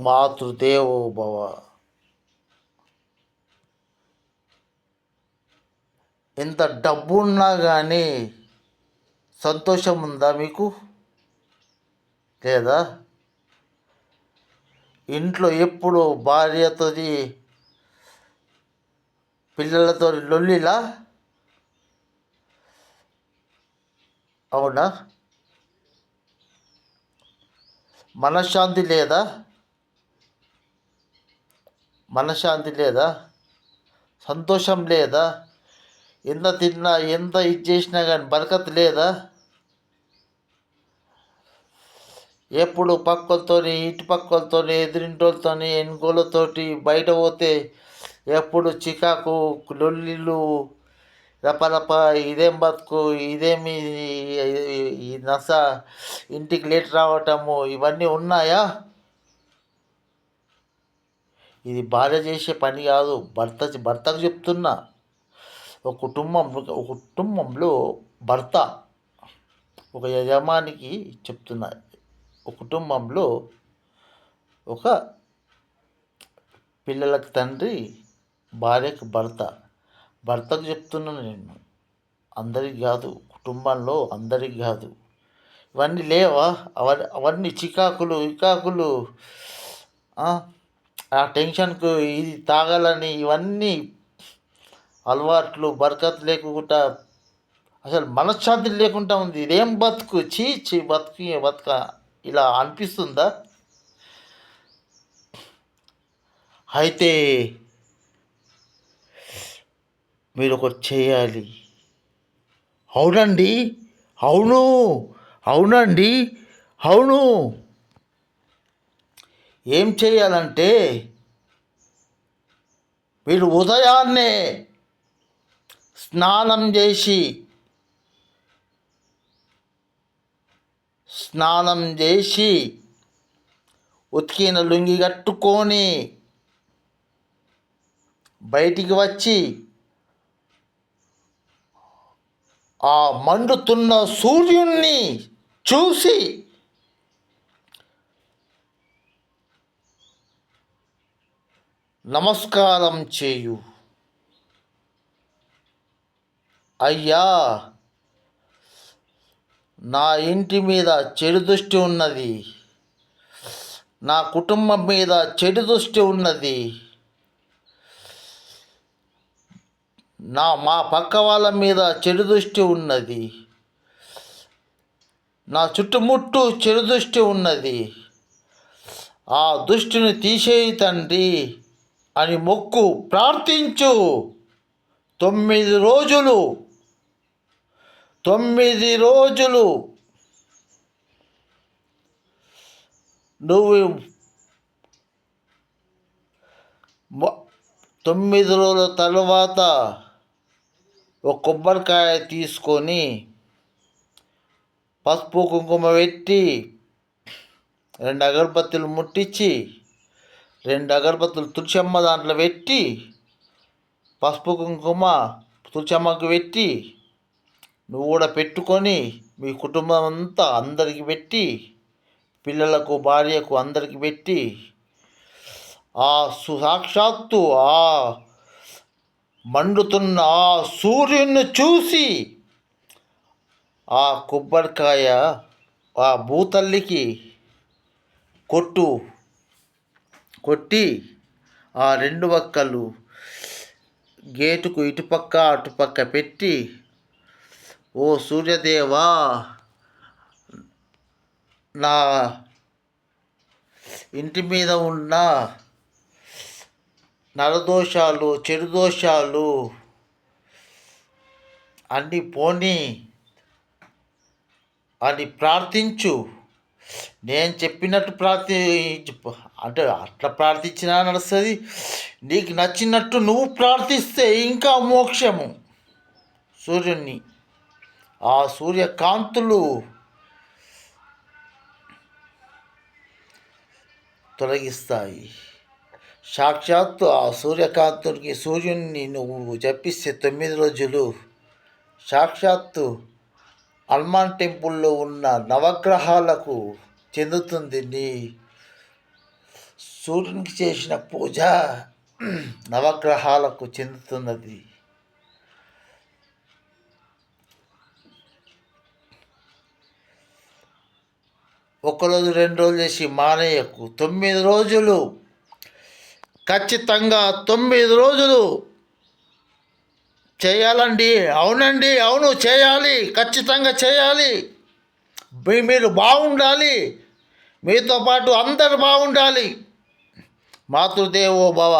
మాతృదేవో భవ. ఎంత డబ్బు ఉన్నా కానీ సంతోషం ఉందా మీకు? లేదా? ఇంట్లో ఎప్పుడు భార్యతోటి పిల్లలతో లొల్లిలా? అవునా? మనశ్శాంతి లేదా? మనశ్శాంతి లేదా? సంతోషం లేదా? ఎంత తిన్నా ఎంత ఇది చేసినా కానీ బరకత్ లేదా? ఎప్పుడు పక్కలతోని ఇటు పక్కలతోని ఎదురింటోళ్ళతోని ఎన్గోళ్ళతోటి బయట పోతే ఎప్పుడు చికాకు లొల్లిలు రపరప. ఇదేం బతుకు, ఇదేమి ఈ నస, ఇంటికి లేట్ రావటము, ఇవన్నీ ఉన్నాయా? ఇది భార్య చేసే పని కాదు. భర్తకు చెప్తున్నా. ఒక కుటుంబంలో భర్త ఒక యజమానికి చెప్తున్నా. ఒక కుటుంబంలో ఒక పిల్లలకు తండ్రి, భార్యకు భర్తకు చెప్తున్నాను నేను, అందరికి కాదు, కుటుంబంలో అందరికి కాదు. ఇవన్నీ లేవా? అవన్నీ చికాకులు ఇకాకులు, ఆ టెన్షన్కు ఇది తాగాలని, ఇవన్నీ అలవాట్లు బరకత్ లేకుండా అసలు మనశ్శాంతి లేకుండా ఉంది. ఇదేం బతుకు, చీ బతుక ఇలా అనిపిస్తుందా? అయితే మీరు ఒకటి చేయాలి. అవునండి, అవును, అవునండి, అవును. ఏం చేయాలంటే మీరు ఉదయాన్నే స్నానం చేసి ఉతికిన లుంగి కట్టుకొని బయటికి వచ్చి ఆ మండుతున్న సూర్యుణ్ణి చూసి నమస్కారం చేయు. అయ్యా, నా ఇంటి మీద చెడు దృష్టి ఉన్నది, నా కుటుంబం మీద చెడు దృష్టి ఉన్నది, మా పక్క వాళ్ళ మీద చెడు దృష్టి ఉన్నది, నా చుట్టుముట్టు చెడు దృష్టి ఉన్నది. ఆ దృష్టిని తీసేయి తండ్రి అని మొక్కు, ప్రార్థించు. 9 రోజులు నువ్వు 9 రోజుల తర్వాత ఒక కొబ్బరికాయ తీసుకొని పసుపు కుంకుమ పెట్టి 2 అగరబత్తులు ముట్టించి 2 అగరబత్తులు తులసమ్మ దాంట్లో పెట్టి పసుపు కుంకుమ తులసమ్మకు పెట్టి నువ్వు కూడా పెట్టుకొని మీ కుటుంబం అంతా అందరికి పెట్టి, పిల్లలకు భార్యకు అందరికి పెట్టి, ఆ సాక్షాత్తు ఆ మండుతున్న ఆ సూర్యుని చూసి ఆ కొబ్బరికాయ ఆ భూతల్లికి కొట్టి ఆ 2 వక్కలు గేటుకు ఇటుపక్క అటుపక్క పెట్టి, ఓ సూర్యదేవా, నా ఇంటి మీద ఉన్న నరదోషాలు చెడు దోషాలు అన్నీ పోని అని ప్రార్థించు. నేను చెప్పినట్టు అంటే అట్లా ప్రార్థించినా నడుస్తుంది. నీకు నచ్చినట్టు నువ్వు ప్రార్థిస్తే ఇంకా మోక్షము. సూర్యుని ఆ సూర్యకాంతులు తొలగిస్తాయి. సాక్షాత్తు ఆ సూర్యుని నువ్వు జపిస్తే 9 రోజులు సాక్షాత్తు హనుమాన్ టెంపుల్లో ఉన్న నవగ్రహాలకు చెందుతుంది సూర్యునికి చేసిన పూజ నవగ్రహాలకు చెందుతున్నది. ఒకరోజు 2 రోజులు చేసి మానేయకు. 9 రోజులు, ఖచ్చితంగా 9 రోజులు చేయాలండి. అవునండి, అవును, చేయాలి, ఖచ్చితంగా చేయాలి. మీరు బాగుండాలి, మీతో పాటు అందరు బాగుండాలి. మాతృదేవో భవ.